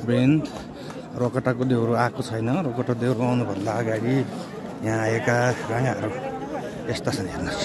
वृन्द रोकटाको देउरो आएको छैन। रोकटा देउरो आउनुभन्दा अगाडि यहाँ आएका राँगाहरू यस्ता छन् हेर्नुहोस्।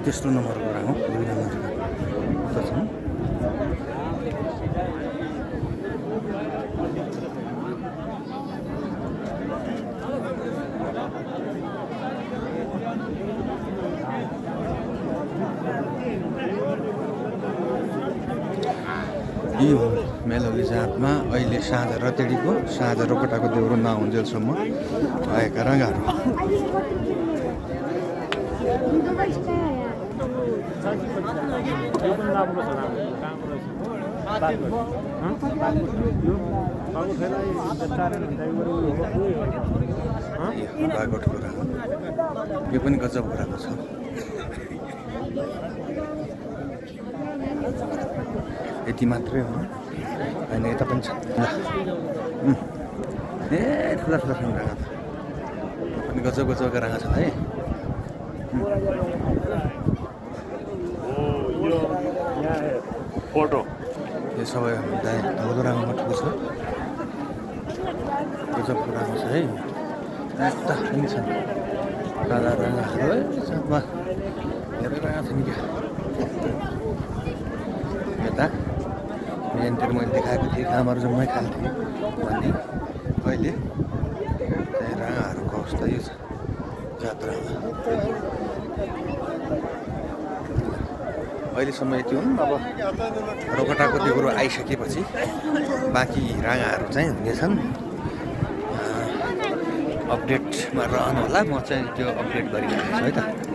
तेस्रो नम्बरको राङ हो। दुई नम्बरको छन्। यो मेलोली जातमा अहिले साँझ रतेडीको साँझ रोकटाको देउरो नहुन्जेलसम्म भएका राँगाहरू। बागोटको राङ यो पनि गजब कुराको छ। यति मात्रै हो होइन, यता पनि छ। ए ठुला ठुला छन् राँगा त अनि गजब गजबका राँगा छन् है। फोटो यो सबैभन्दा धौलो राँगामा ठुलो छ। गजबको राँगा छ है। यस्ता पनि छन् राजा राँगाहरू है। साथमा धेरै राँगा छन् क्या। यता मेनतिर मैले देखाएको थिएँ कामहरू जम्मै खाल्थेँ भन्ने। अहिले राँगाहरूको अवस्था यो छ जात्रामा। अहिलेसम्म यति हुन्। अब रोकटाको देउरो आइसकेपछि बाँकी राँगाहरू चाहिँ हुनेछन्। अपडेटमा रहनु होला। म चाहिँ त्यो अपडेट गरिरहेको छु है त।